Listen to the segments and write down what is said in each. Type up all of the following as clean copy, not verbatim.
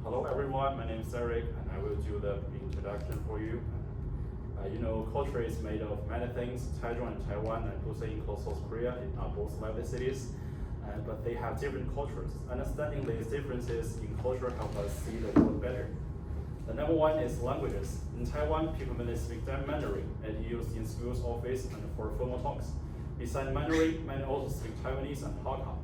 Hello everyone, my name is Eric and I will do the introduction for you. Culture is made of many things. Taiwan and Taiwan and Busan in close South Korea are both lively cities, but they have different cultures. Understanding these differences in culture help us see the world better. The number one is languages. In Taiwan, people mainly speak Mandarin and used in schools, office, and for formal talks. Besides Mandarin, many also speak Taiwanese and Hakka.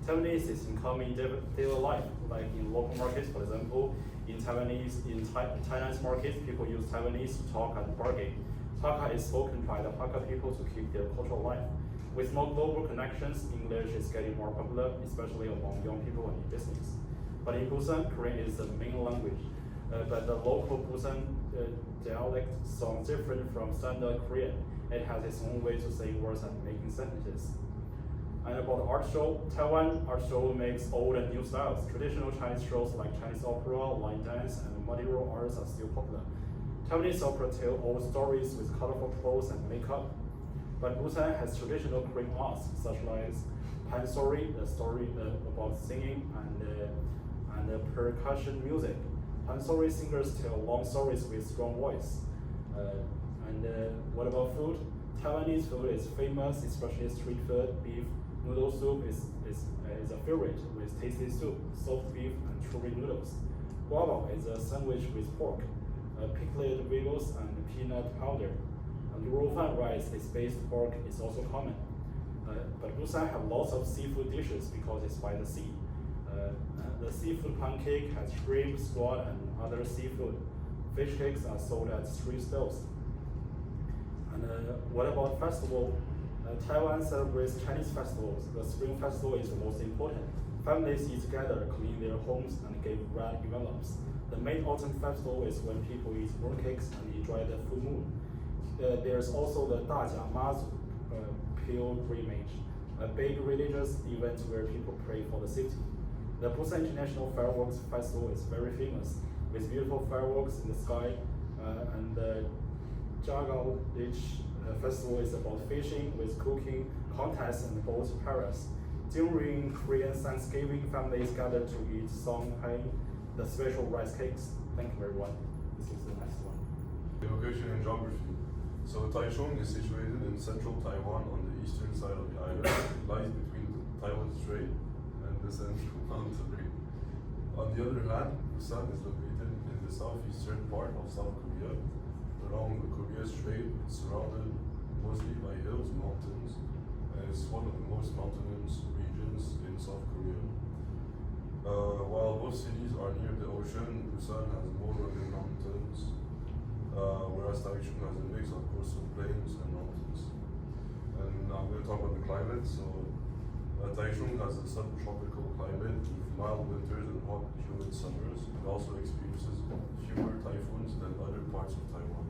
Taiwanese is in common daily life, like in local markets, for example. In Thailand's market, people use Taiwanese to talk and bargain. Hakka is spoken by the Hakka people to keep their cultural life. With more global connections, English is getting more popular, especially among young people and in business. But in Busan, Korean is the main language. But the local Busan dialect sounds different from standard Korean. It has its own way to say words and making sentences. And about the art show, Taiwan art show makes old and new styles. Traditional Chinese shows like Chinese opera, line dance, and medieval arts are still popular. Taiwanese opera tell old stories with colorful clothes and makeup. But Busan has traditional Korean arts, such as pansori, the story about singing, and percussion music. Pansori singers tell long stories with strong voice. What about food? Taiwanese food is famous, especially street food. Beef noodle soup is a favorite with tasty soup, soft beef, and churi noodles. Guava is a sandwich with pork, pickled vegetables, and peanut powder. And Rofan rice is based pork is also common. But Busan have lots of seafood dishes because it's by the sea. The seafood pancake has shrimp, squid, and other seafood. Fish cakes are sold at street stalls. And what about festival? Taiwan celebrates Chinese festivals. The Spring Festival is the most important. Families eat together, clean their homes, and give red envelopes. The Mid-Autumn Festival is when people eat mooncakes and enjoy the full moon. There's also the Dajia Mazu pilgrimage, a big religious event where people pray for the safety. The Busan International Fireworks Festival is very famous, with beautiful fireworks in the sky, and the Jagao Beach Festival is about fishing with cooking contests and boat parades. During Korean Thanksgiving, families gather to eat songhai, the special rice cakes. Thank you everyone. This is the next one. Location and geography. So Taichung is situated in central Taiwan on the eastern side of the island. It lies between the Taiwan Strait and the central mountain range. On the other hand, Busan is located in the southeastern part of South Korea. Along the Korea Strait, it's surrounded mostly by hills, mountains, and it's one of the most mountainous regions in South Korea. While both cities are near the ocean, Busan has more rugged mountains, whereas Taichung has a mix of coastal plains and mountains. And I'm going to talk about the climate. So Taichung has a subtropical climate with mild winters and hot, humid summers. It also experiences fewer typhoons than other parts of Taiwan.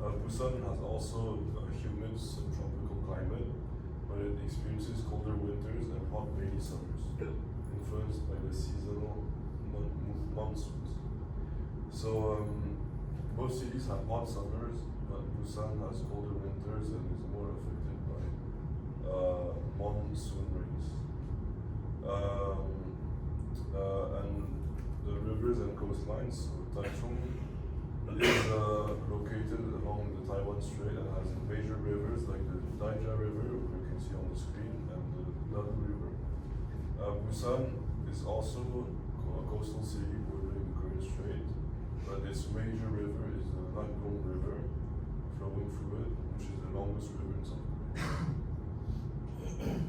Busan has also a humid subtropical climate, but it experiences colder winters and hot, rainy summers, influenced by the seasonal monsoons. So both cities have hot summers, but Busan has colder winters and is more affected by monsoon rains. And the rivers and coastlines. So Taichung is located along the Taiwan Strait and has major rivers like the Daija River, which you can see on the screen, and the Dalu River. Busan is also a coastal city bordering the Korean Strait, but its major river is the Nakgong River, flowing through it, which is the longest river in South Korea.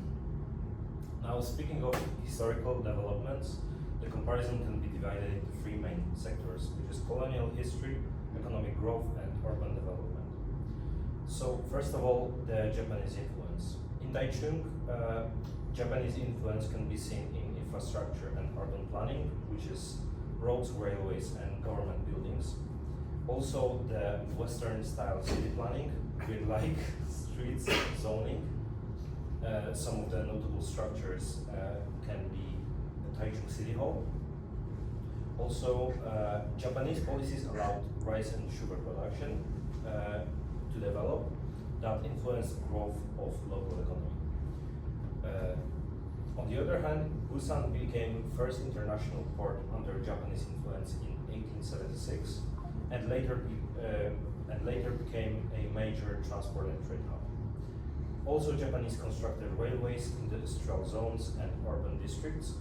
Now, speaking of historical developments, the comparison can be divided into three main sectors, which is colonial history, economic growth, and urban development. So, first of all, the Japanese influence. In Taichung, Japanese influence can be seen in infrastructure and urban planning, which is roads, railways, and government buildings. Also, the Western-style city planning, with like streets, zoning. Some of the notable structures can be the Taichung City Hall. Also, Japanese policies allowed rice and sugar production to develop that influenced growth of local economy. On the other hand, Busan became first international port under Japanese influence in 1876, and later became a major transport and trade hub. Also, Japanese constructed railways, industrial zones, and urban districts.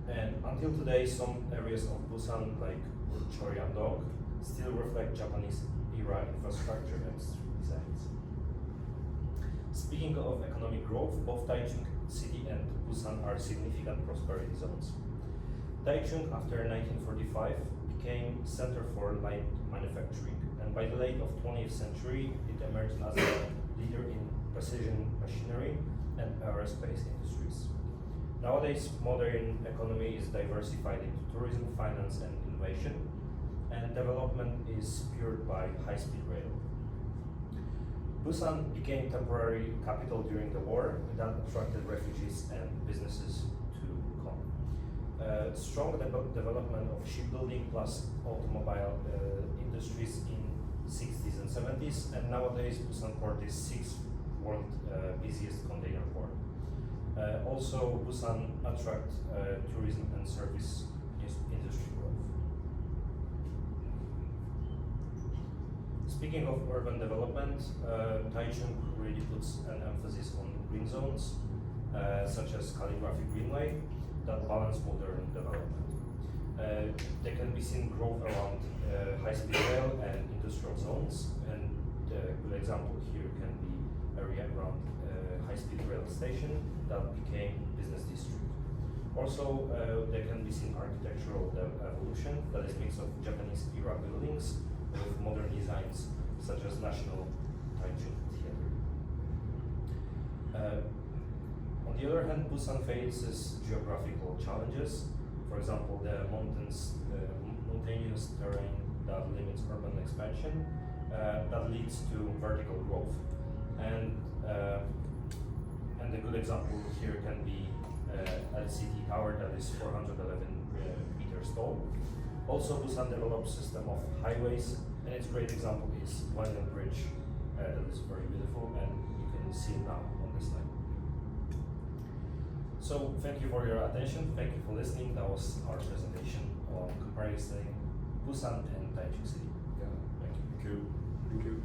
And until today, some areas of Busan, like Choryandong, still reflect Japanese era infrastructure and street designs. Speaking of economic growth, both Taichung City and Busan are significant prosperity zones. Taichung, after 1945, became center for light manufacturing, and by the late of 20th century, it emerged as a leader in precision machinery and aerospace industries. Nowadays, modern economy is diversified into tourism, finance, and innovation, and development is spurred by high-speed rail. Busan became temporary capital during the war that attracted refugees and businesses to come. Strong development of shipbuilding plus automobile industries in 60s and 70s, and nowadays Busan port is 6th world busiest container port. Also, Busan attract tourism and service industry growth. Speaking of urban development, Taichung really puts an emphasis on green zones, such as Calligraphy Greenway, that balance modern development. They can be seen growth around high-speed rail and industrial zones, and a good example here can be area around high-speed rail station that became business district. Also, there can be seen architectural evolution, that is mix of Japanese era buildings with modern designs such as National Taichung Theater. On the other hand, Busan faces geographical challenges. For example, the mountainous terrain that limits urban expansion, that leads to vertical growth. And a good example here can be LCT Tower that is 411 meters tall. Also, Busan developed system of highways, and its great example is Wanyang Bridge that is very beautiful, and you can see it now on this slide. So, thank you for your attention. Thank you for listening. That was our presentation on comparing Busan and Taichung City. Yeah. Thank you. Thank you.